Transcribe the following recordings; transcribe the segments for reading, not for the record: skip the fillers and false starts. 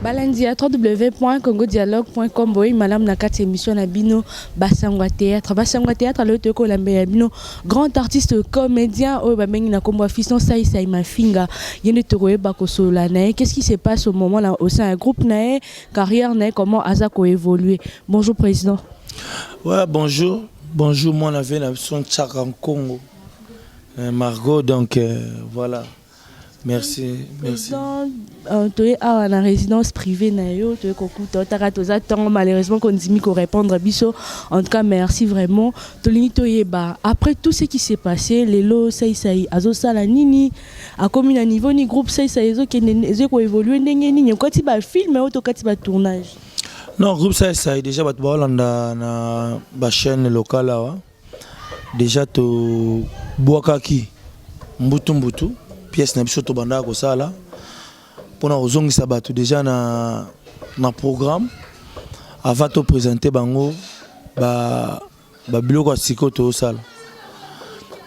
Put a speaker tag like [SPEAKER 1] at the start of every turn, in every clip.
[SPEAKER 1] Balandi à www.congodialogue.com boy madame nakati émission na bino Basangwa théâtre le teko la bino grand artiste comédien o ba mengi na kombo fiston sai ma finga yene toko e bakosola na qu'est-ce qui se passe au moment là au sein un groupe na carrière na comment azako évoluer. Bonjour président.
[SPEAKER 2] Ouais, bonjour moi on avait son tchak en Congo Margot donc voilà. Merci.
[SPEAKER 1] Tu es à la résidence privée nayo, tu es kokuta taratoza tant malheureusement qu'on dit qu'on répondre biso. En tout cas merci vraiment. Après tout ce qui s'est passé, les lots sai azo sala nini a commune à niveau ni groupe sai ezo qui ko évoluer ndenge nini quand tu ba film ou quand tu ba tournage.
[SPEAKER 2] Non, groupe sai déjà ba Holanda na ba chaîne locale là. Déjà to boakaki mbutu pièce na biso to banda ko sala pona ozongisa bato déjà na programme avant de présenter bango ba biloko siko to sala.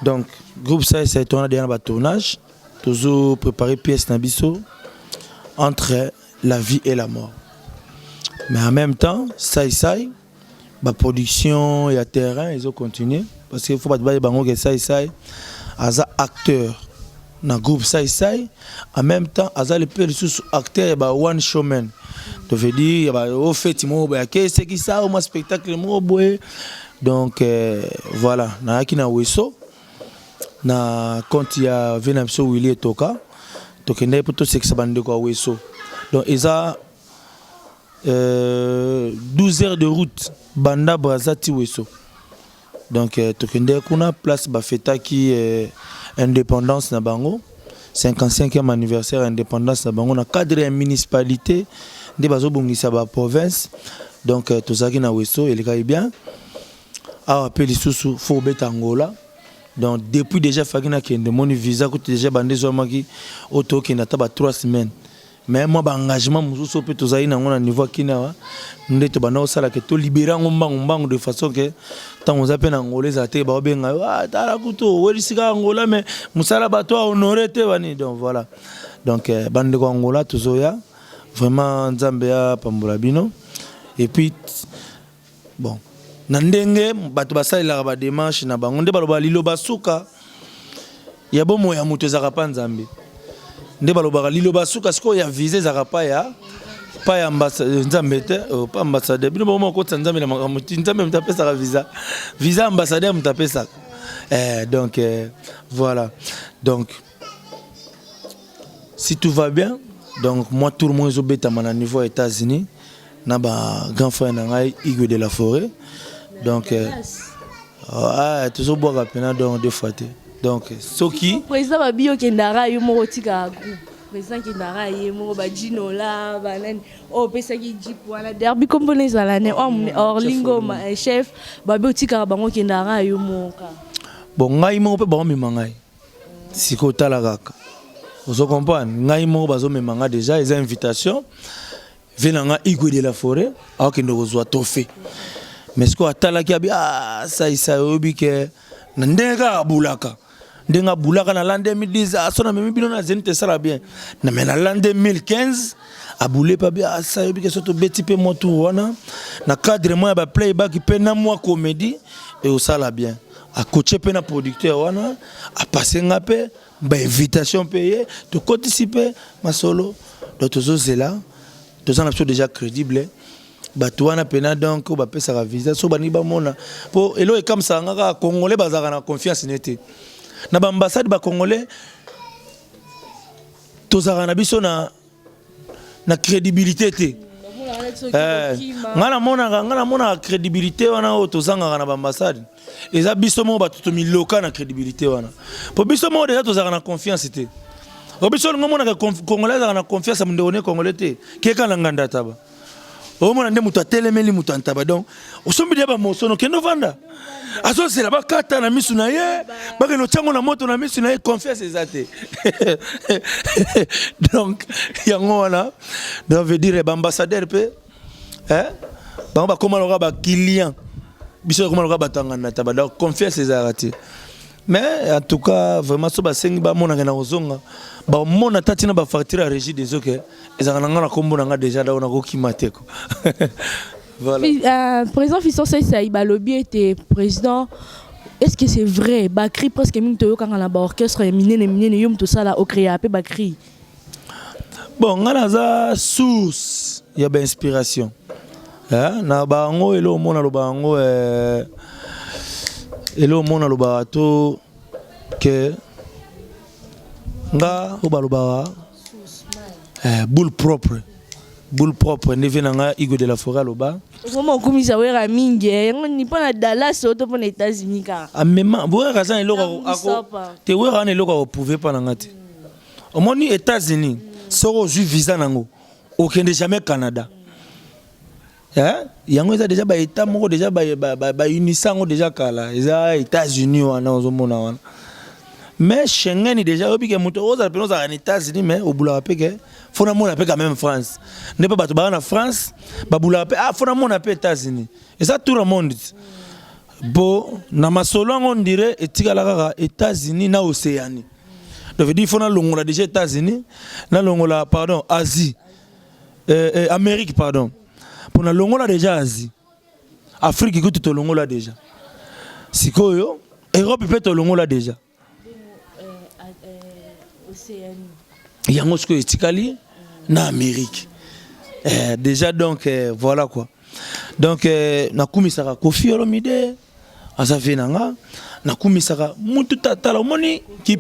[SPEAKER 2] Donc groupe ça tourna déjà na tournage tozo préparer pièce na biso entre la vie et la mort. Mais en même temps sai ba production et à terrain ils ont continué parce qu'il faut pas bailler bango que sai aza acteur na groupe sai en même temps azali pe sous acteur ba one showman to veut dire ba au fait mo ba ke c'est qui ça au spectacle mo boy donc voilà na akina weso na quand il y a venamso Willy Toka to kende poto sexe bande ko weso donc eza 12 heures de route banda brazati weso donc to kende kuna place ba feta qui indépendance na bango 55e anniversaire indépendance na bango na cadre ya municipalité de bazo bongisa ba province donc tozaki na weso eleka bien a appelé sous faut beta Angola donc depuis déjà fakina kende moni visa ko déjà bande zo maki auto ki na taba 3 semaines mais moi ba engagement mususu pe tozali na ngona niveau kina nde to bana osala ke to libérer ngombango de façon que tant on appelle angolais até ba benga tala kuto welisika Angola mais musala bato honorer te bani donc voilà donc bande ko Angola tozoya vraiment nzambe ya pambola bino et puis bon na ndenge bato basala ba démarche na bango nde baloba lilo basuka ya bomo ya muto ezaka pa nzambe nde balobaka lilo basuka siko ya visé zaka pa ya ambassadeur nzambe te pas ambassadeur bino bomo ko nzambe na mamuti nzambe mtapesa visa ambassadeur mtapesa donc voilà donc si tout va bien donc moi tout le monde est beta à niveau États-Unis na ba grand frère na ngai Igwe de la Forêt donc toujours boire pena donc deux fois donc soki
[SPEAKER 1] président babio kendara yo mo tika groupe président kendara ye mo ba jino la banani o pesa ki jeep wala derby components ala ne orlingo chef babio tika bango kendara yo mo ka
[SPEAKER 2] bon ngai mo pe ba mi mangai siko tala kaka vous comprenez ngai mo bazo me manga déjà les invitations venanga Igwe de la Forêt a que nous zo tofe mais ce ko atala ki abi ça obi ke ndenga bulaka ndenga bulaka na l'an 2010 asona memi bino na zenite sala bien na mais na l'an 2015 abule pa bien ça yobi ke soto beti pe moto wana na cadre moi ba playback pe na moi comédie et au sala bien a coacher pe na producteur wana a passer ngape ba invitation payée to participer ma solo donc tozo zela tozo na déjà crédible bato wana pena donc ba pesa ka visa so bani ba mona po elo e comme ça ngaka congolais bazaka na confiance nete na ba ambassade ba congolais tozaka na biso na crédibilité te ngana mona crédibilité wana o tozanga na ba ambassade eza biso mo ba to miloka na crédibilité wana po biso mo déjà tozaka na confiance te o biso ngomona ka congolais na confiance mu ndone congolais te keka na nganda taba au moins ndé muto telemeli muto antaba donc osombi dia ba mosono kendo vanda aso c'est là-bas kata na misu na ye ba no chango na moto na misu na ye confiance ezate donc yango wana donc veut dire ba ambassadeur pe ba koma loka ba client biso koma loka ba tangana taba donc confiance ezate Mais en tout cas, vraiment, si vous avez un ozonga, mon attaque na ba facture à régie des ok. Ils ont un combo déjà là on a qui maté quoi.
[SPEAKER 1] Voilà. Président Fiston Saïba Lobby était président. Est-ce que c'est vrai? Bakri presque minto quand on a l'orchestre miné yum tout ça là au créé après Bakri.
[SPEAKER 2] Bon, on a source, il y a inspiration. Na bango elo mona lo bango elo mona lo bato que nga obaloba boule propre ne venanga Igo de la Forêt loba
[SPEAKER 1] comment komisa wera mingi ni pas Dallas auto pour les États-Unis ka
[SPEAKER 2] amema boya kaza eloko te wera na eloko pouvait pas ngati au moins ni États-Unis soro ju visa nango okende jamais Canada yango eza déjà ba état moko déjà ba unisango déjà kala eza États-Unis wana ozomona wana mais Schengen déjà obi ke moto oza penos en États-Unis mais au boulot apeke fona mona pe quand même France ne pas bato ba na France ba boulot apeke fona mona pe États-Unis et ça tout le monde bon na masolo on dirait etikala kaka États-Unis na Océanie donc veut dire fona longola déjà États-Unis na longola pardon Asie Amérique pardon pour na longola déjà Asie Afrique écoute to longola déjà sikoyo Europe peut to longola déjà yango ce que etikali na Amérique déjà donc voilà quoi donc nakumisaka Koffi Olomide azafe nanga nakumisaka mutu tatala moni qui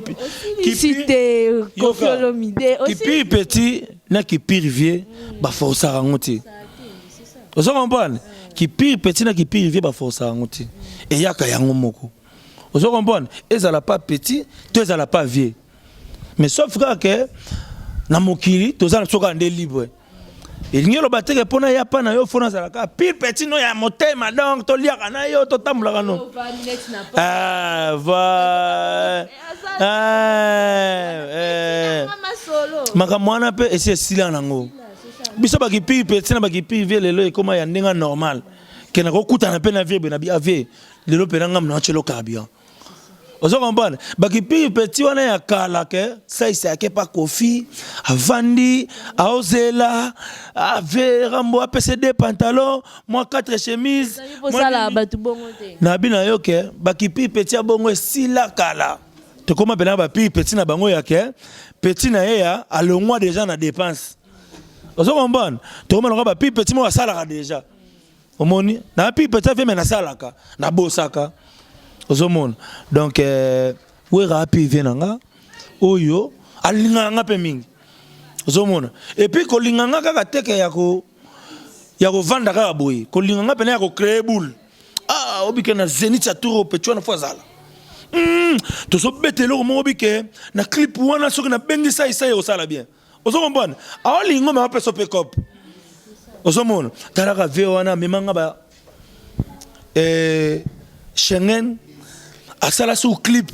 [SPEAKER 1] cité Koffi Olomide aussi
[SPEAKER 2] qui petit na qui rivier ba força ngoti vous comprenez qui petit na qui rivier ba força ngoti et yaka yango moko vous comprenez ezala pas petit to ezala pas vieux. Mais sauf que na mokili tozana soka ndé libre. Et ngelo bateke pona ya pana yo fona zalaka pire petit no ya motema donc to liaka na yo to tambulaka no. Maka mwana pe esi sila nango. Biso ba ki pire petit na ba ki pire vie lelo e koma ya ndenga normal. Kena ko kutana pe na vie be na bi ave lelo pe ngam na chelo kabia. Vous comprenez? Baki petit wana ya kala ke ça il que pas Koffi avandi aozela ave rambo PCD pantalon moi 4 chemises na bina yo ke baki petit abongo sila kala te koma bena ba petit na bango ya ke petit na ya alongwa déjà na dépense. Vous comprenez? To koma ba petit mo asala déjà omoni na petit fait na salaka na bosaka. Donc, où est rapi venanga? Oyo, alinganga pe mingi. Et puis, ko linganga kaka teke yako vanda kaka boy. Ko linganga pe na yako créer boule. Ah, obike na Zenith Saturo petua na fazala. To so betelo mo obike na clip wana soki na bengi sa isa yo sala bien. Ozo kompone. A lingo me ape so pe cop. Ozo mon. Taraka ve wana memanga ba Schengen asala sous clip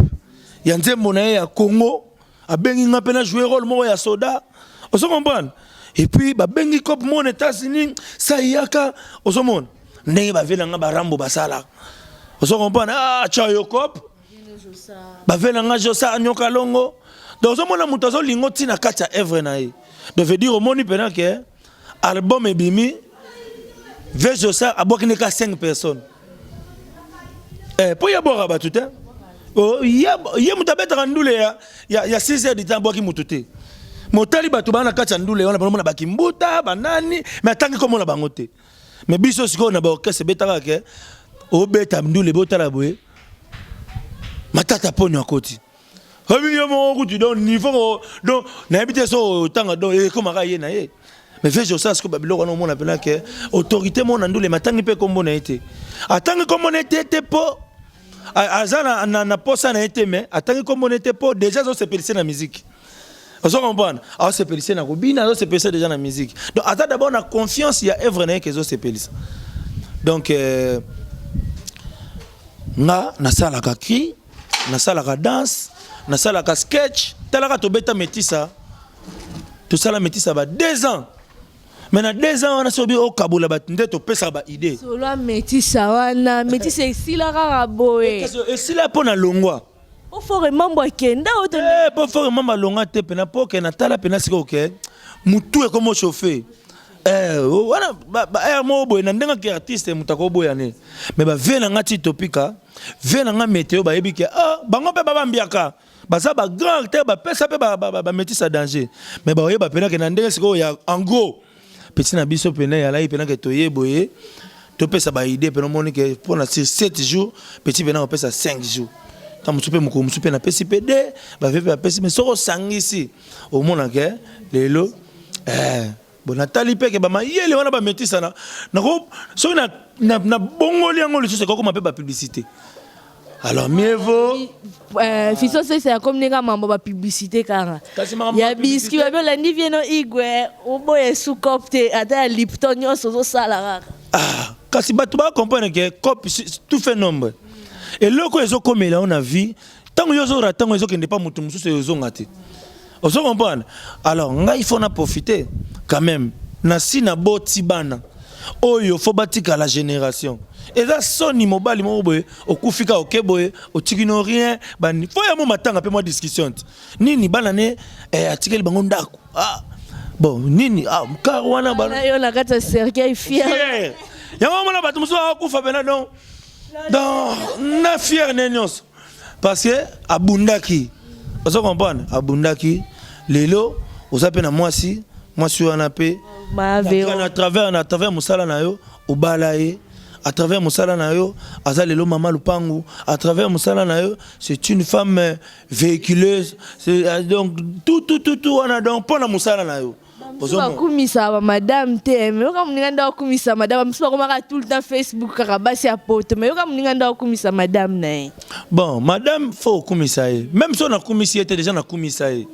[SPEAKER 2] ya nzembo na ya Congo abengi nga pena jouer rôle mo ya soda oso comprendre et puis ba bengi cop mon États-Unis ça yaka oso mon ndenge ba vela nga ba rambo basala oso comprendre chayo cop ba vela nga josa nyoka longo donc oso mona muto zo lingo tina kacha evre na ye donc veut dire moni pena que album ebimi ve josa abokine ka 5 personnes. Pour y avoir tout hein. Oh ya mutabeta kandule ya 6 heures de temps boki mutute. Motali batu bana kacha ndule wana bana bakimbuta banani mais atangi comme na bangote. Mais biso siko na ba orchestre betaka ke obeta ndule botala boye. Matata ponyo akoti. Habi yo mo kutu don niveau donc na habite so tanga donc e comme ka ye na ye. Mais fais je sais ce que Babylone on appelle que autorité mon ndule matangi pe kombo na été. Atangi kombo na été po azana na posa na été mais atangi kombo na été po déjà zo se pelissé na musique. Vous comprenez? Ah se pelissé na kobina zo se pelissé déjà na musique. Donc attends d'abord na confiance il y a œuvre na que zo se pelissé. Donc na sala ka cri, na sala ka danse, na sala ka sketch, talaka to beta metisa. Tout ça la metisa ba 2 ans. Maintenant 2 ans on a sobi au Kaboula batinde to pesa ba idée.
[SPEAKER 1] Solo metisa wana metisa esila kaka boye.
[SPEAKER 2] Esila pona longwa.
[SPEAKER 1] Pour faire membre kenda
[SPEAKER 2] pour faire membre longa te pena pour que natala pena siko OK mutu e comme chauffer wana ba mo boy na ndenga ki artiste mutako boyane mais ba vena ngati topika vena nga météo ba yebike bango pe ba mbiaka baza ba grand acteur ba pesa pe ba mettre ça danger mais ba yeba pena que na ndenga siko ya en gros petit na biso pena ya la pena que toye boye to pesa ba idée pena monique pour na 7 jours petit pena on pesa 5 jours. Quand je suis na PCPD, mais so sangisi au monde que les lots bon Nathalie pe que ba yele wana ba mettre ça na ko so na bongoli ngolo c'est comment peut ba publicité. Alors mieux vaut
[SPEAKER 1] Fiso c'est comme nega mambo ba publicité car ya biscuit ba landi vieno igwe oboye sous copte ata Lipton yo so sala
[SPEAKER 2] kasi batu ba comprendre que cop tout fait nombre. Et là, quand ils ont comme là, on a vu, tant qu'ils ont raté, tant qu'ils n'ont pas monté, ils ont raté. Vous comprenez? Alors, il faut en profiter quand même. Nasi na boti bana. Oh, il faut bâtir à la génération. Et là, son immobile, au koufika, au keboye, au tigino rien, bani. Faut y avoir matin, après moi discussion. Nini banane, article bangondaku. Bon, nini, karwana bana.
[SPEAKER 1] Yo na kata Sergei fier.
[SPEAKER 2] Ya mama batu muso akufa bena donc. Donc, na fier nenyos parce que abundaki vous comprenez abundaki lelo osapena mwasi wana pe à travers musala na yo obalaye à travers musala na yo aza lelo mama lupangu à travers musala na yo c'est une femme véhiculeuse donc tout wana donc pour na musala na yo
[SPEAKER 1] bakumisa madame te mais yoka muninga nda bakumisa madame mso bakomaka tout le temps Facebook kaka basi ya poto mais yoka muninga nda bakumisa madame na
[SPEAKER 2] bon madame faut kumisa ye même si on a kumisi était déjà na kumisa ye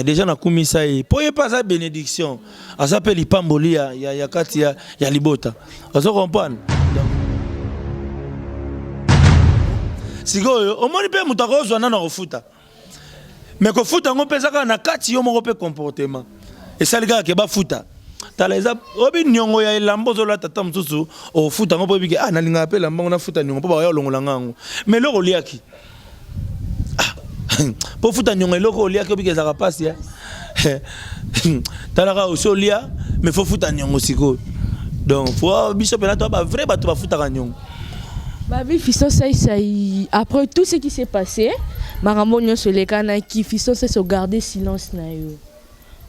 [SPEAKER 2] déjà na kumisa ye pour y pas sa bénédiction ça s'appelle ipamboli ya kati ya libota vous comprenez sikoyo omoni pe mutako zwana na kofuta mais kofuta ngo pesa na kati yo moko pe comportement. Et ça les gars qui ba futa tala eza obi nyongo ya elambo zo la tata msusu o futa ngo bobi na linga apela mbango na futa nyongo po ba yo longola ngango mais loko liaki po futa nyongo loko liaki obi kezaka pasi ya tala ka osolia mais faut futa nyongo siko donc faut biso pena to ba vrai ba to ba futa ka nyongo
[SPEAKER 1] babi Fiso ça après tout ce qui s'est passé marambo nyonso lekana ki Fiso se garder silence na yo.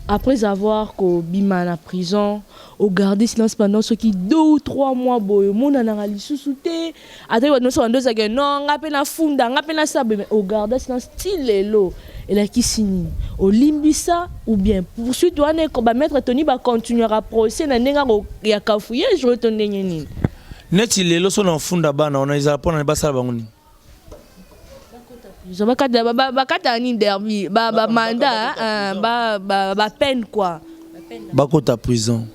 [SPEAKER 1] Après avoir bima na prison, au garder silence pendant ce qui 2 ou 3 mois boy, mon analyse sous-souté, après nous sommes deux à non, on na funda, on na sabe, mais au garder silence style lo, et là qui signe, au limbisa ou bien poursuite on est comme maître Tony va continuer à procès na nenga ya kafouye je retourne nini.
[SPEAKER 2] Net il lo son funda bana on a ils apprendre na basala bangoni.
[SPEAKER 1] Je vais bakata ni derby ba mandat ba peine quoi
[SPEAKER 2] ba kota prison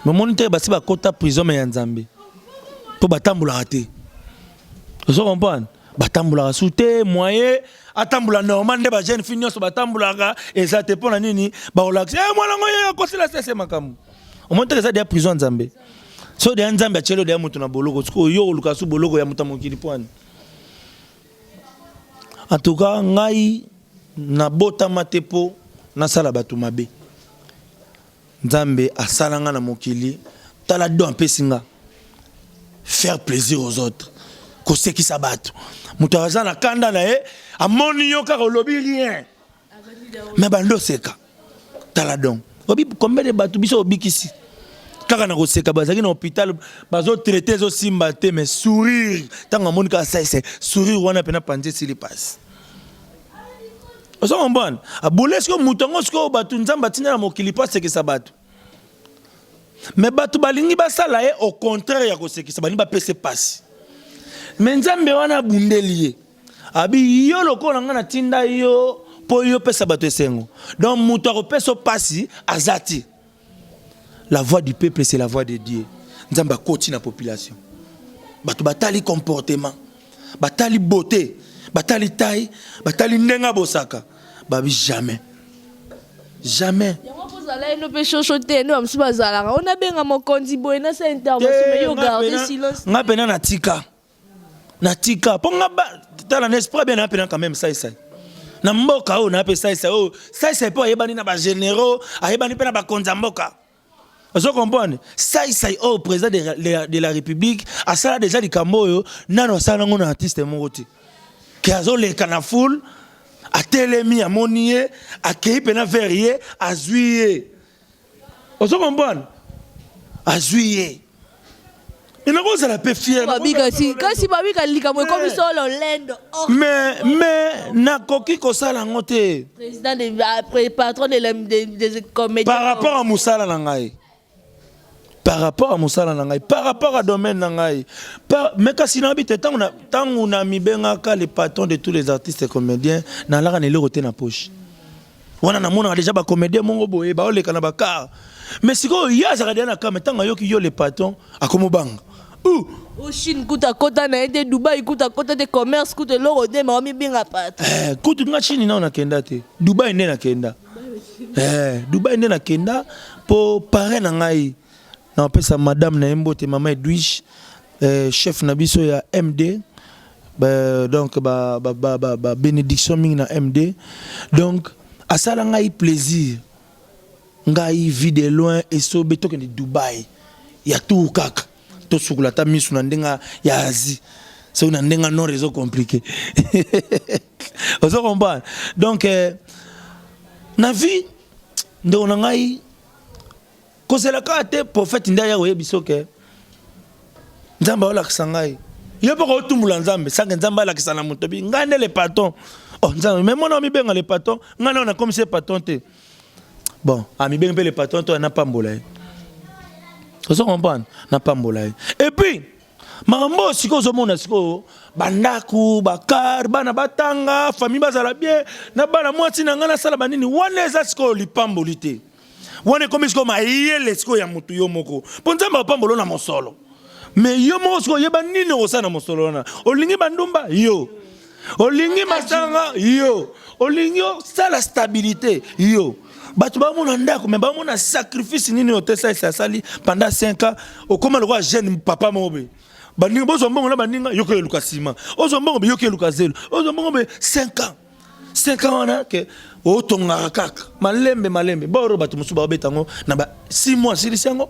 [SPEAKER 2] mais moniteur ba si ba kota prison mais nzambe to batambula raté vous comprenez batambula souté moyen atambula normal nde ba jeune fille so batambula ka et ça te pona nini ba relax moi la ngoya ko sila c'est makamu au moniteur ça de prison nzambe so de nzambe achelo de mutu na boloko ko yo lukasu boloko ya mutamokili point. En tout cas, ngai na bota matepo na sala batu mabe. Nzambe asalanga na mokili tala don pesinga. Faire plaisir aux autres. Ko seki sabatu. Mutawaza na kanda na amoni yo ka lobi rien. Mais bando seka. Tala don. Obi combien de batu biso obikisi. Kaka na ko seka bazaki na hôpital bazo traiter zo simba te mais sourire tanga monika ça c'est sourire wana pena panje sili passe. Oso mbona abulesko mutongo sko batu nzamba tina na mokili passe ke sabatu. Mais batu balingi basala au contraire ya ko sekisa bani ba pese passe. Mais nzambe wana bundeliye. Abi yo lokola ngana tinda yo po yo pesa batu esengo. Donc muto ko peso passe azati. La voix du peuple, c'est la voix de Dieu. Nous avons continué la population. Nous avons comportement, batali beauté, batali taille, batali nenga bosaka. Babi jamais. Jamais. natika ponga ba tala n'esprit bien apena quand même ça na mboka o na pe ça o ça po yebani na ba généraux ayebani pe na ba konza mboka. Vous comprenez? Ça au président de la République a ça déjà di kamboyo nano ça ngona artiste mongoti qui a zo le canaful a telemi a monier a kei pena verrier a zuier. Vous comprenez? A zuier. Et nous sommes peu fiers. Mais na koki ko sala ngote.
[SPEAKER 1] Président de patron des comédiens.
[SPEAKER 2] Par rapport à Moussala Nangai. Par rapport à Moussala Nangai, par rapport à domaine Nangai. Mais quand si n'habite tant on a mis benga les patrons de tous les artistes et comédiens na la ne le roté na poche. Wana na mona déjà ba comédien mongo boye ba ole kana ba car. Mais si ko ya za radio na ka metanga yo ki yo les patrons akomobanga.
[SPEAKER 1] Au Chine, kuta kota na ete Dubaï, kuta kota de commerce, kuta loro de ma omi binga pat.
[SPEAKER 2] Kuta nga Chine na kenda te. Dubaï ne na kenda. Dubaï ne na kenda po pare na ngai. Na pesa madame na Mbote mama Edwige, chef na biso ya MD. Donc bénédiction ming na MD. Donc asala ngai plaisir. Ngai vie de loin et so beto ke Dubaï. Ya tout kaka. To sukula ta misu na ndenga ya Asie. C'est une ndenga non réseau compliqué. Vous comprenez? Donc na vie ndo na ngai ko c'est la carte prophète ndaya oye bisoke. Nzamba ola kisangai. Yo poko tumula nzambe, sanga nzamba la kisana mutobi. Ngane le patron. Oh nzambe mais moi na mi benga le patron, ngane on a comme c'est patron te. Bon, ami benga le patron to na pambola. Vous comprenez? N'a pas mbolai. Et puis, marambo siko zomona siko bandaku bakar bana batanga famille bazala bien na bana mwati na ngana sala banini wana eza siko lipambolite. Wana comme siko maiyele siko ya mutu yo moko. Ponzamba pambolo na mosolo. Mais yo moko siko yeba nini osana mosolo na. Olingi bandumba yo. Olingi masanga yo. Olingi sala stabilité yo. Batu ba mona ndako mais ba mona sacrifice nini otesa sali pendant 5 ans okoma le roi jeune papa mobe baninga bozo mbongo na baninga yoke luka sima ozo mbongo yoke luka zelo ozo mbongo 5 ans 5 ans na ke otonga kaka malembe boro batu musuba betango na ba 6 mois silisango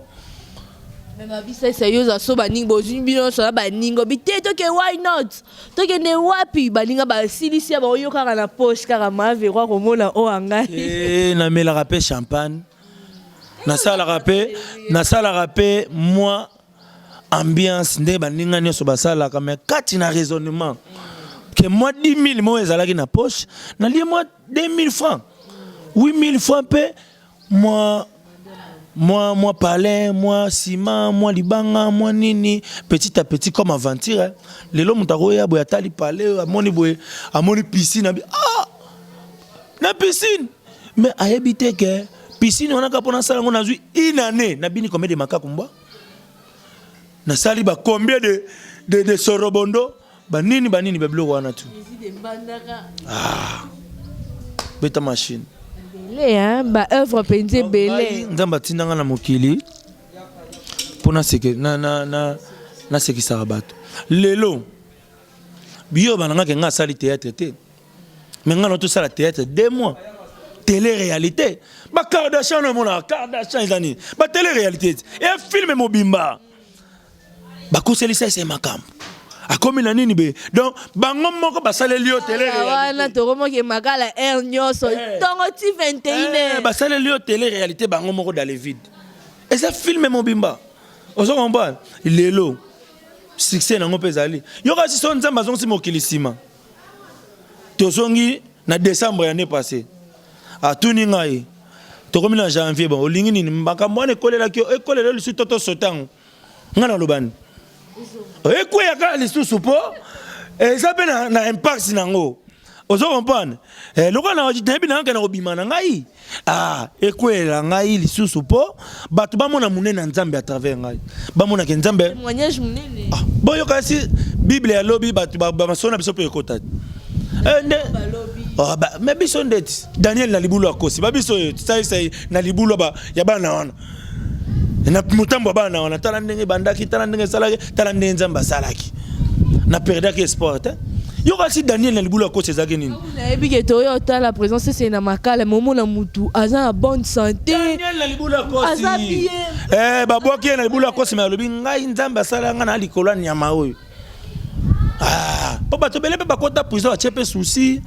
[SPEAKER 1] mais bisa seyoza so baninga bozibino so baninga bite to ke why not to ke ne wapi baninga ba silisia ba oyoka na poche kaka mave kwa komona o anga
[SPEAKER 2] na mela rapé champagne na sala rapé moi ambiance nde baninga nyoso basala comme kati na raisonnement que moi 10 000 moi ezalaki na poche na lié moi 2 000 francs 8 000 francs pe moi palais, moi ciment, moi libanga, moi nini, petit à petit comme aventure. Les lots mutaroya boya tali palais, amoni piscine, na piscine. Mais à habiter que piscine on a qu'à prendre ça on a eu une année, na bini combien de makakumba? Na sali ba combien de sorobondo? Banini beblo wana tu. Beta machine.
[SPEAKER 1] Ba œuvre peinture belé
[SPEAKER 2] nzamba tindanga na mokili pona seke na seki sarabato lelo bio bananga ke nga sali théâtre te mais nga no to sala théâtre 2 mois télé réalité ba Kardashian no mona Kardashian izani ba télé réalité et film mobimba ba koselisa c'est makam a comme na nini be donc bango moko basaleli yo télé
[SPEAKER 1] wana to komo ke makala air nyoso tongo ti 21
[SPEAKER 2] basaleli yo télé réalité bango moko dans le vide et ça film mobimba ozo comprendre lelo succès nango pezali yo kasi son nzamba zongi mokilisima to zongi na décembre l'année passée a tuni ngai to komi na janvier bon olingi nini makambo wana ekolela ki ekolela lisu toto sotango ngana lobani ekwe ya kala lisusu po eza pe na impact nango ozo comprendre lokwa na wajitembi na ngana kobima na ngai ekwe la ngai lisusu po batu bamona munene nzambe à travers ngai bamona ke nzambe
[SPEAKER 1] témoignage munene
[SPEAKER 2] boyo kasi bible ya lobi batu bamasona biso pe ekota mais biso ndeti Daniel na libulu akosi babiso sai na libulu ba ya bana wana na mutambo bana wana tala ndenge bandaki tala ndenge salaki tala ndenge nzamba salaki na perda ki espoir te yo kasi Daniel na libula ko sezaki nini
[SPEAKER 1] na ebi ke to yo ta la présence c'est na makala momo na mutu aza na bonne santé
[SPEAKER 2] Daniel na libula ko si
[SPEAKER 1] aza bien
[SPEAKER 2] baboki na libula ko si ma lobi ngai nzamba sala nga na likolo nyama oyo po bato bele pe bakota prison achepe souci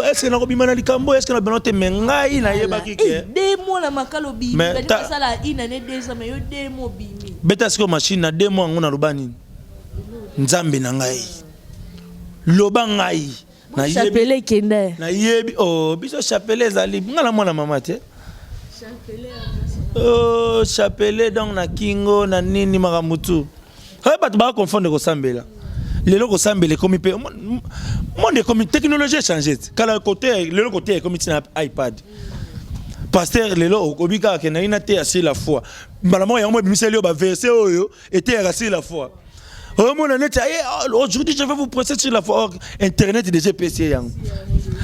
[SPEAKER 2] est-ce que na kobima na likambo est-ce que na benote mengai na yebaki ke
[SPEAKER 1] demo na makalo bi bali sala ina ne deza me yo demo bimi
[SPEAKER 2] beta siko machine na demo ngona lobani nzambe na ngai loba ngai
[SPEAKER 1] na chapele kende
[SPEAKER 2] na yebi biso chapele ezali ngana mwana mama te chapele donc na kingo na nini makamutu bato ba confondre ko sambela lelo ko sambele comme pe monde comme technologie changé kala côté lelo côté comme tina iPad pasteur lelo obika ke na ina te assez la foi malamo ya mo bimiseli ba verset oyo était assez la foi aujourd'hui je vais vous prêcher sur la foi internet des GPC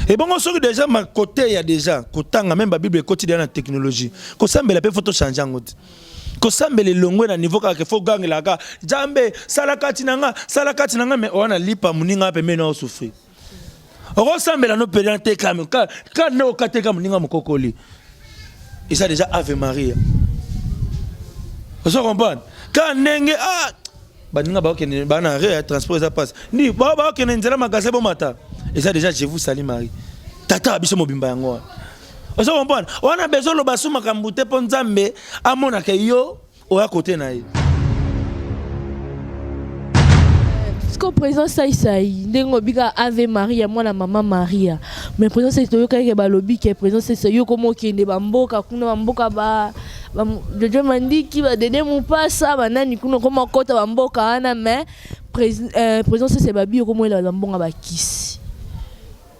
[SPEAKER 2] et bon on sort déjà ma côté il y a déjà kotanga même la Bible quotidien la technologie ko sambela pe photo changer ngote ko sambela longwe na niveau ka ke fo gangela ka jambe salakati nanga mais on a lipa muninga pe mena souffrir on sambela no pédante quand no kateka muninga mukokoli et ça déjà Ave Maria vous comprenez quand nenge baninga ba okene bana re transport ça passe ni ba okene nzela magasin bo mata et ça déjà je vous salue Marie tata biso mobimba yango on se comprend on a besoin lo basu makambu te po nzambe amona ke yo o ya côté na ye
[SPEAKER 1] ko présence sai ndengo bika Ave Maria mwana mama Maria mais présence c'est yo kake balobi ke présence c'est yo komo kende bamboka kuna bamboka ba Jojo mandiki ba dede mupasa banani kuno koma kota bamboka wana mais présence c'est babi komo la mbonga ba kisi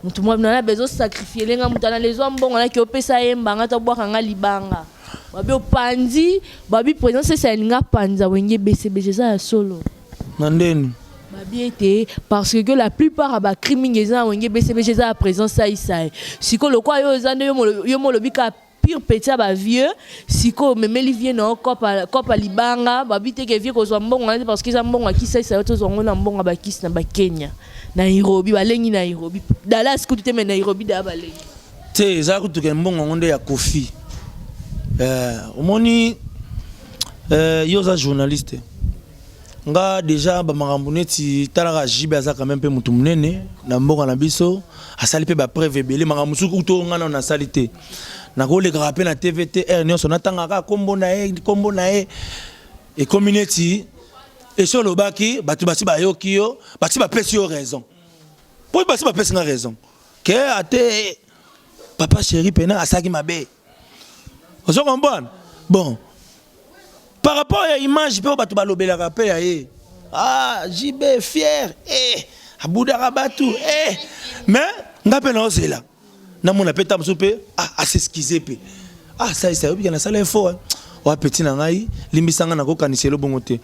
[SPEAKER 1] mutu mwa na bezo sacrifier lenga mutana lezo mbonga na ki opesa yemba ngata bwaka nga libanga babi opandi babi présence c'est nga panza wenge BCBG za solo
[SPEAKER 2] nandeni
[SPEAKER 1] babi était parce que la plupart ba criminels za wenge BCBG za présence sai siko lokwa yo zande yo mo lobika pire petit ba vieux siko memeli vient na kopa libanga babite ke vieux ko zo mbonga parce que za mbonga ki sai to zo ngona mbonga ba kisi na ba Kenya na Nairobi balengi na Nairobi Dallas ko tute me Nairobi da balengi
[SPEAKER 2] te za ko tuke mbonga ngonde ya Kofi omoni yo za journaliste nga déjà ba makambo neti talaka jibe aza quand même pe mutu munene na mbonga na biso asali pe ba preuve belé makambo suku to nga na salite na ko le rappel na TVTR nyonso natangaka kombo na e et community et sur le baki batu basi ba yoki yo basi ba pesi yo raison pour basi ba pesi nga raison que ate papa chéri pena asaki mabe on se comprend bon par rapport à l'image pe batu ba lobela rappel ya JB fier abuda rabatu mais ngape na osela na mona peta msupe s'excuser pe ça ça bien na sala info wa petit na ngai limbisanga na ko kaniselo bongote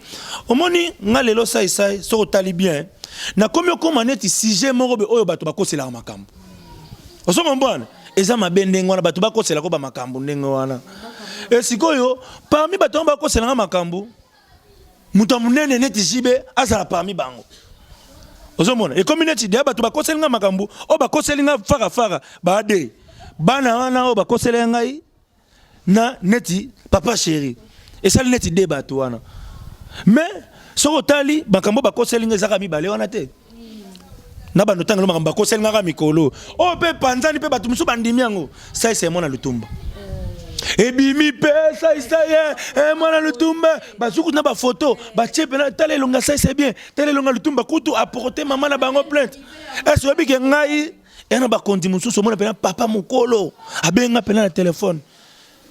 [SPEAKER 2] omoni nga lelo sai so tali bien na komi okoma neti sujet moko be oyo bato bakosela makambo osomo mbwana eza mabende ngwana bato bakosela ko ba makambo ndenge wana sikoyo parmi bato bakosela makambo muta munene neti jibe azala parmi bango ozomona e community de bato bakoselinga makambo o bakoselinga fara ba de bana wana o bakoselinga ngai na neti papa chéri et ça neti de bato wana mais soko tali makambo bakoselinga zaka mibale wana te na bano tanga lo makambo bakoselinga ka mikolo o pe panzani pe bato musu bandimi yango ça c'est mona lutumba et bimi pe ça y mona lutumba basuku na ba photo ba chepe na tale longa ça c'est bien tale longa lutumba kutu apporter maman na bango plainte est ce que ngai ena ba kondi mususu mona pe papa mukolo abenga pe na téléphone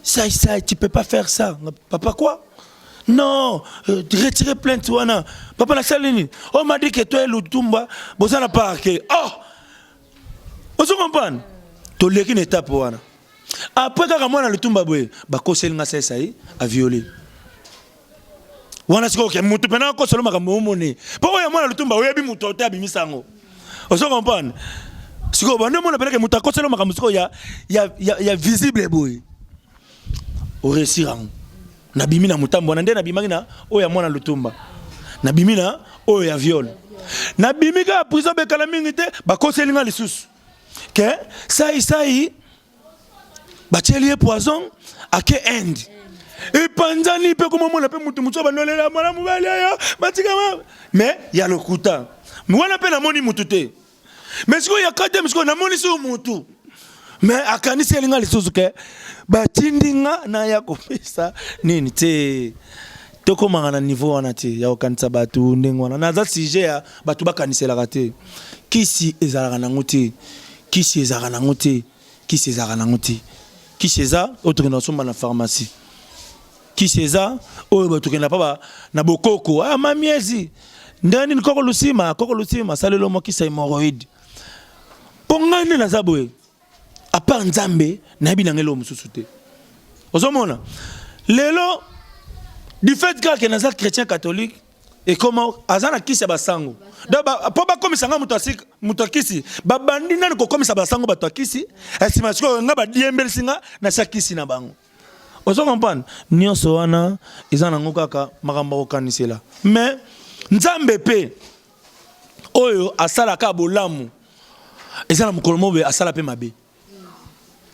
[SPEAKER 2] ça tu peux pas faire ça papa quoi non retirer plainte wana papa la salini on m'a dit que toi lutumba bozana parquet on se comprend to leki une étape wana après quand moi na lutumba boye ba koselinga ça a violé wana siko ke mutu pena ko solo makambo moni po ya moi na lutumba oyebi mutu otabi misango on se comprend siko bande mona pena ke mutu ko solo makambo siko ya visible boye au récirant na bimina mutambo na nde na bimaki na oya mwana lutumba na bimina oya viol Na bimika prison be kala mingi te ba koselinga lisusu. Que sai ba chelie poison ake end. Et panzani pe comme on appelle mutu ba nolela mwana mubali yo batika ma. Mais ya lokuta. Mwana pe na moni mutute. Mais siko ya kate msiko na moni su mutu. Mais akanisi elinga lisusu ke batindinga na ya kopesa nini te toko mangana niveau wana te ya okanisa batu ndenge wana na za sujet ya batu bakanisela te kisi ezalaka nango te kisi ezalaka nango te kisi ezalaka nango te kisi eza otokenda somba na pharmacie kisi eza oyo batokenda pa na bokoko mamiezi ndani ni koko lusima salelo mo kisa hémorroïde pongane na zabwe à part Nzambe na bi nangelo mususu te ozomona lelo du fait que naza chrétien catholique et comment azana kisi basango donc po ba komisanga mutakisi ba bandi nani ko komisa basango batakisi estimation nga ba diembelsinga na sakisi na bango ozomona nyonso wana ezana ngo kaka makambo okanisela mais Nzambe pe oyo asala ka bolamu ezana mukolomo be asala pe mabe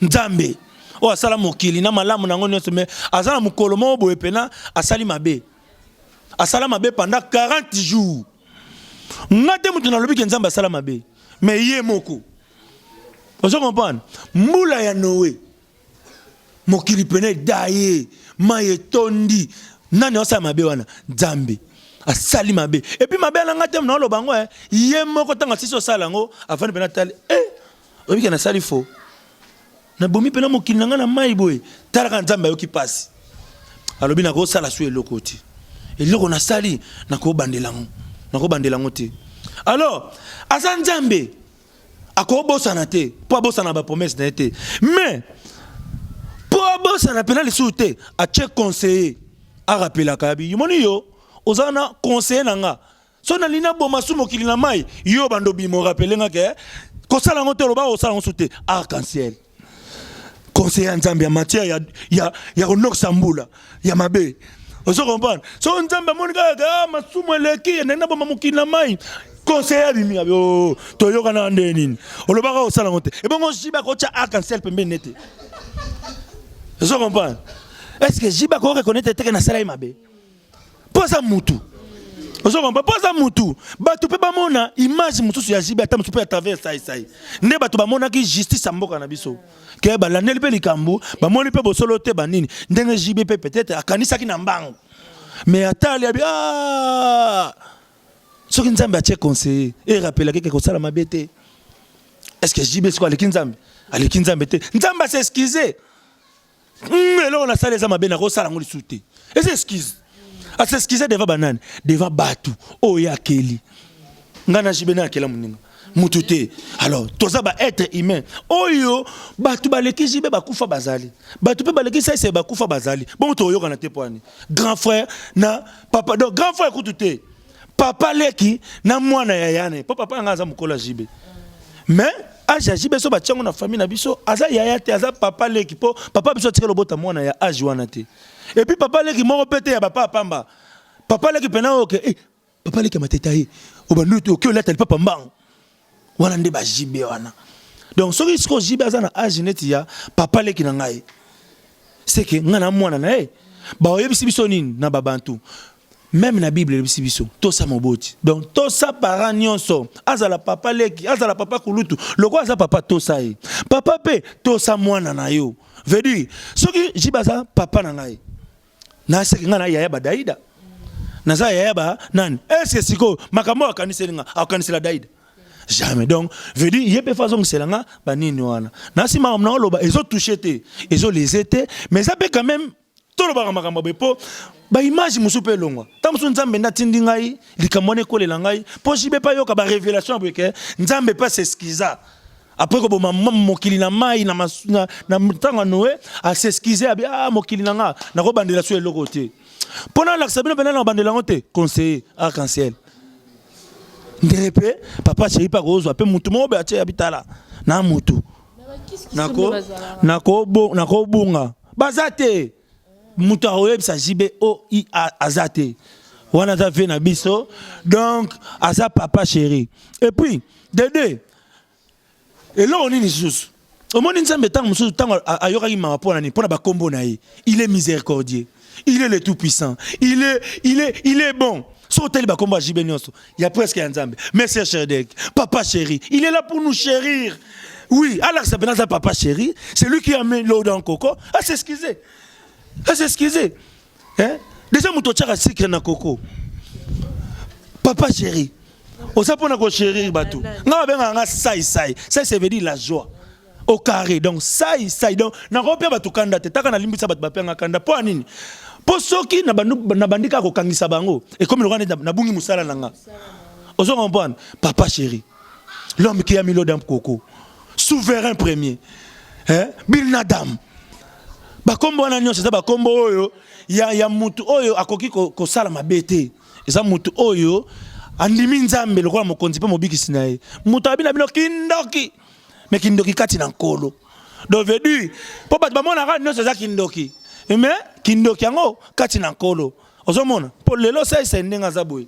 [SPEAKER 2] Nzambe o asala mokili na malamu nango nyonso me asala mukolomo boye pena asali mabe pendant 40 jours ngate mutu na lobi ke Nzambe asala mabe mais ye moko ozo comprendre mbula ya Noé mokili pena daye maye tondi nani osala mabe wana Nzambe asali mabe et puis mabe na ngate na loba ngo ye moko tanga siso sala ngo afani pena tali obi ke na sali fo na bomi pena mokili nanga na mai boy talaka Nzambe yoki pasi alobi na ko sala su eloko ti eloko na sali na ko bandelango ti alors asa Nzambe ako bosana te po bosana ba promesse na te mais po bosana pena lisu te a che conseiller a rappeler kabi yomoni yo ozana conseiller nanga so na lina bo masu mokili na mai yo bando bi mo rappeler nga ke ko sala ngote loba o sala ngote arc-en-ciel conseiller Nzambe ya matière ya onoksambula ya mabe ozo comprendre so Nzambe monika ga masumu eleki nenda bo mamukina mai conseiller bimi yo toyoka na ndeni oloba ka osala ngote e bongo jiba ko cha arc-en-ciel pembe nete ozo comprendre est-ce que jiba ko reconnaître te que na sala mabe posa mutu ozo comprendre posa mutu batu pe ba mona image mususu ya jiba ata mususu pe à travers sai ne batu ba mona ki justice amboka na biso ke ba laneli pe likambu ba moni pe bosolo te banini ndenge jibe pe peut-être akanisa ki na mbango mais atali abi soki Nzambe a che conseiller et rappeler que ko sala mabete est-ce que jibe siko aleki Nzambe te Nzambe s'excuser elo na sala za mabena ko sala ngoli sute et s'excuse a s'excuser devant banane devant batu oya keli ngana jibe na kela muninga mutute alors toza ba être humain oyo batu baleki jibe bakufa bazali batu pe baleki sai c'est bakufa bazali bon to yoka na te poani grand frère na papa donc grand frère kutute papa leki na mwana ya yane po papa ngaza mukola jibe mais aja jibe so ba tchango na famille na biso aza yaya te aza papa leki po papa biso tikelo bota mwana ya age wana te et puis papa leki moko pete ya papa pamba papa leki pena oke papa leki mateta yi obanduto ke la tel papa mbang wana nde ba jibe wana donc soki siko jibe azana age neti ya papa leki na ngai c'est que ngana mwana na ba oyebisi biso nini na babantu même na bible oyebisi biso to sa moboti donc to sa parent nyonso azala papa leki azala papa kulutu loko aza papa to sa papa pe to sa mwana na yo veut dire soki jibe aza papa na ngai na seki ngana yaya ba daida naza yaya ba nani est-ce que siko makambo akanisela daida jamais donc veut dire yebe façon selanga banini wana na si makambo na loba ezo toucher te ezo les été mais ça peut quand même to loba makambo bepo ba image musu pe longwa tamsu Nzambe natindi ngai likamone kolela ngai po jibe pa yoka ba révélation boke Nzambe pas s'excuser après ko boma mokili na mai na mutanga Noé a s'excuser abi mokili na nga na ko bandela so eloko te pendant l'accès bena na bandela ngote conseiller arc-en-ciel ndepe papa chéri pa kozwa pe mutu mo be atie habitala na mutu nako bunga bazate mutu oyebisa jibe o i azate wana za fait na biso donc asa papa chéri et puis Dédé et là on est sous au moins nzambe tant mususu tant ayokaki mama pona ni pona ba kombo na ye il est miséricordieux il est le tout puissant il est bon so tel ba kombo jibe nyonso il y a presque un nzambe mais c'est Sherdek papa chéri il est là pour nous chérir oui alors ça benza papa chéri c'est lui qui a mis l'eau dans coco à s'excuser hein déjà muto tchaka secret na coco papa chéri on sait pour chérir batou nga benga nga sai ça veut dire la joie au carré donc sai donc na rope batou kanda te taka na limbisa batou bapenga kanda po nini po soki na bandika ko kangisa bango et comme le roi na bungi musala nanga on se comprendre papa chéri l'homme qui a mis l'eau dans coco souverain premier hein Bill Nadam ba kombo na nyonso ça ba kombo oyo ya mutu oyo akoki ko sala mabete eza mutu oyo andimi nzambe lokola mokonzi pe mobikisi na ye mutu abina bino kindoki mais kindoki kati na nkolo donc veut dire po bato bamona ka nyonso eza kindoki mais kindoki yango kati na nkolo ozomona po lelo sai sendenga za boye